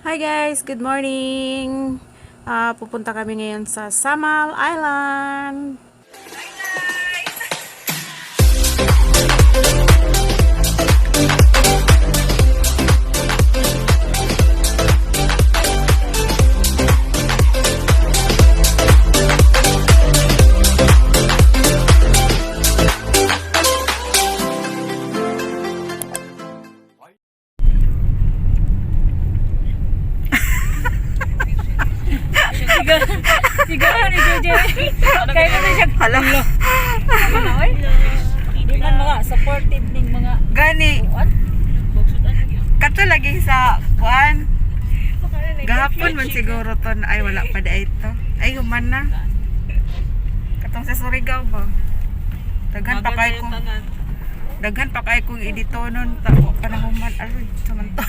Hi guys, good morning. Pupunta kami ngayon sa Samal Island. Sigahan ni JJ. Kaya na siya. Hala. Ano oy? Di man mga supportive ning mga Gani, kuan. kato lagi sa kuan. Gahapon man siguro to ay wala pa da ito. Ay human na. Katong sa Surigao ba? Daghan pa kay kong edito nun tako panahuman aroy samanto.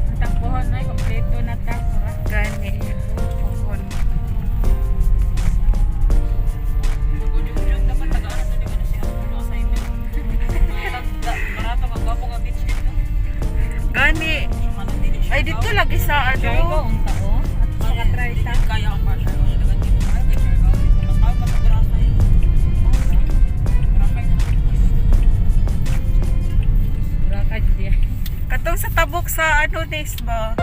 Ang takbuhan ay kompleto na ta. Gani. Pohon. Gani. Ay dito lagi sa Ko ano. unta o. At saka try ta. Kaya ang partial ko yung dagan dito. Ay, kay Siargao dito. Matawag ka mag-grafay. Grafay na. Mura ka di. Katong sa tabok sa ano days ba?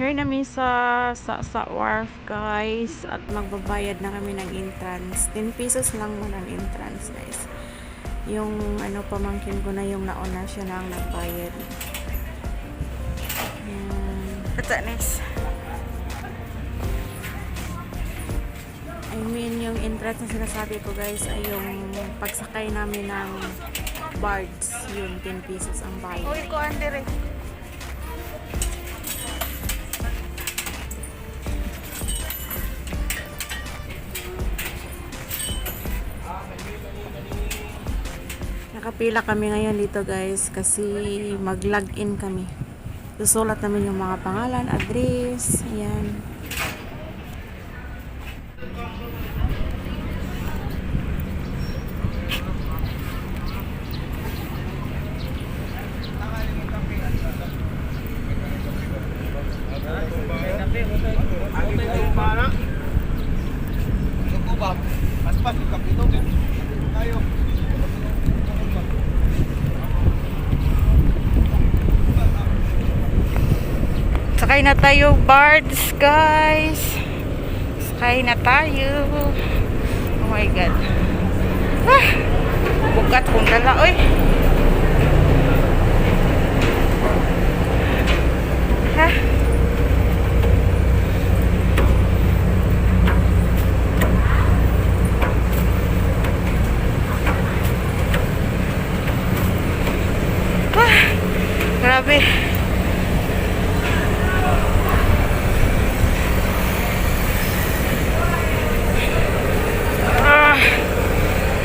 Here namin sa wharf guys at magbabayad na kami ng entrance. 10 pesos lang mo ng entrance guys. Yung ano pamangkin ko na yung nauna siya na ang nagbayad. Katanis. I mean yung entrance na sinasabi ko guys ay yung pagsakay namin ng barge. Yun 10 pesos ang bayad. Uy, ko andere. Pila kami ngayon dito guys kasi mag-login kami. Susulat namin yung mga pangalan, address, ayan. Sakay na tayo, birds, guys. Sakay na tayo. Oh my God. Ah, bugat kong dala, oy. Ha? Ah, grabe.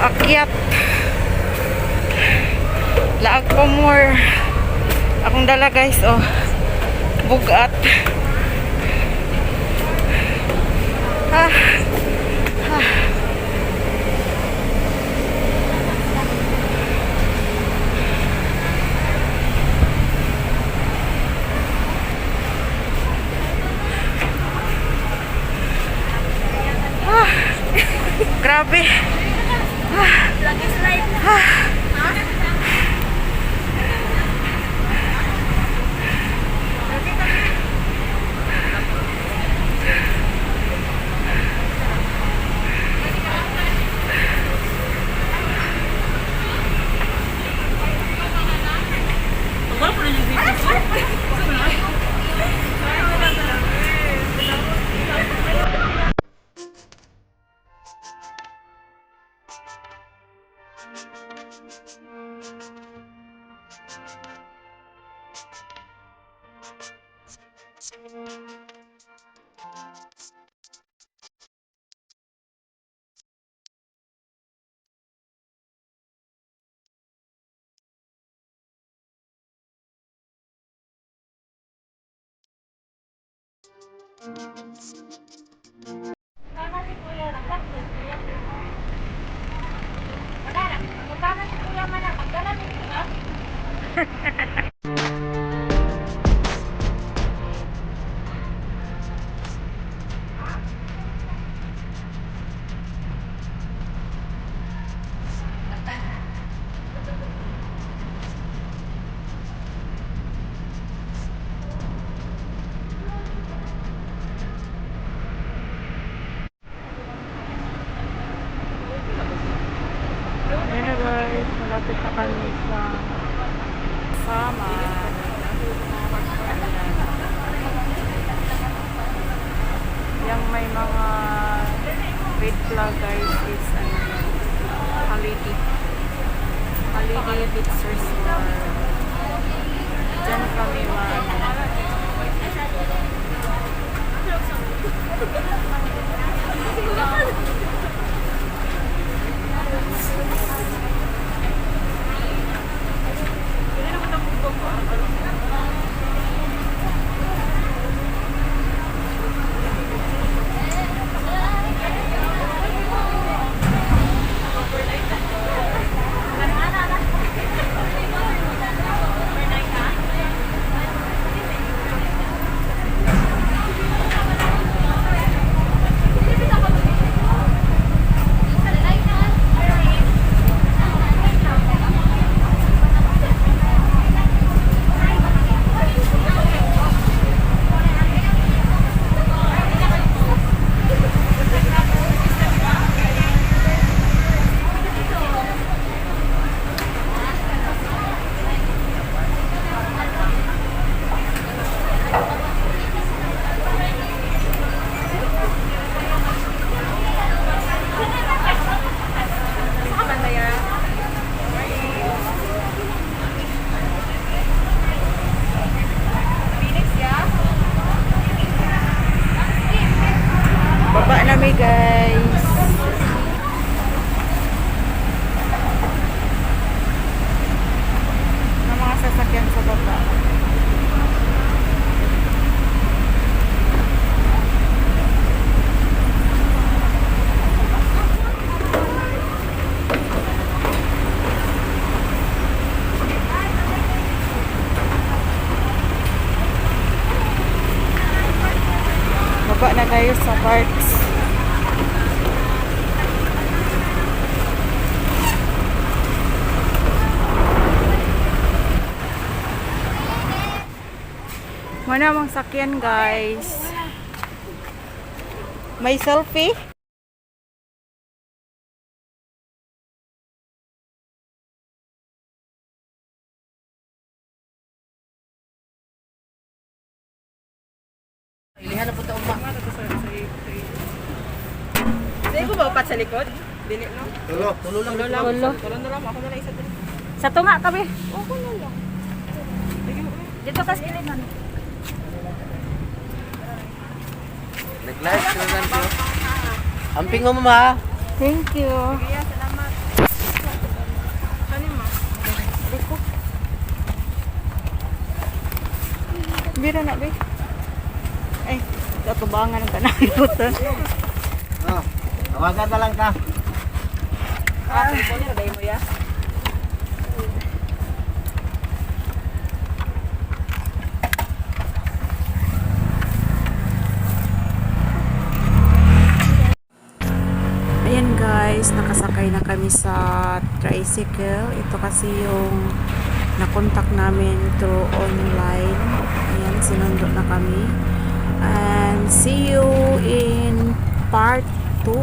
Akyat laag po more akong dala guys, oh, bugat. Ah, ah. Ah, grabe. Lagi slide. Ayan na guys, malapit na kami sa Sama. Yung may mga red flag guys is ano, Haligi Beach Resort. Diyan kami baba na mi guys. Baba na tayo sa parks. Mana mong sakyan guys. May selfie? Ilihan na po ito, umma. Hindi ko ba upat sa likod? Dili, no? Tulo. Tulo lang. Tulo lang. Tulo. Tulo na lang. Ako na lang isa din. Sa tunga kami. Ako na lang. Dito ka skilinan. Nag-live sila lang po. Amping mo, mama. Thank you. Kaya, salamat. Kanin mo? Bira na be. Ay, katubangan ng kanayot. Oh, tawagan na lang ka. Teleponya, nagay mo ya? Ayan guys, nakasakay na kami sa tricycle. Ito kasi yung nakontak namin through online. Ayan, sinundo na kami. And see you in part 2.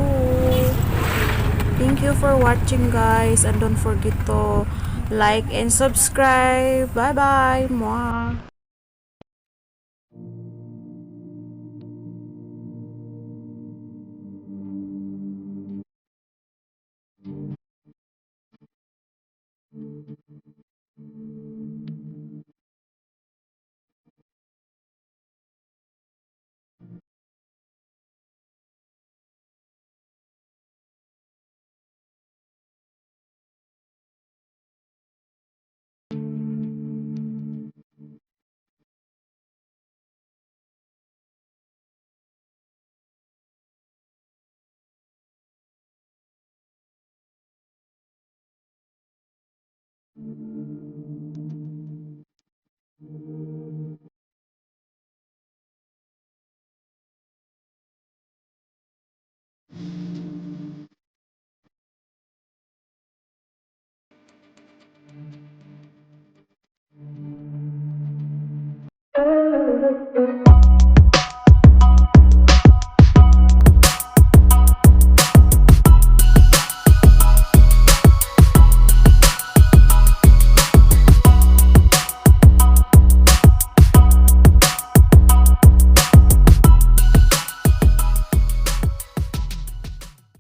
Thank you for watching guys. And don't forget to like and subscribe. Bye bye. Mwah.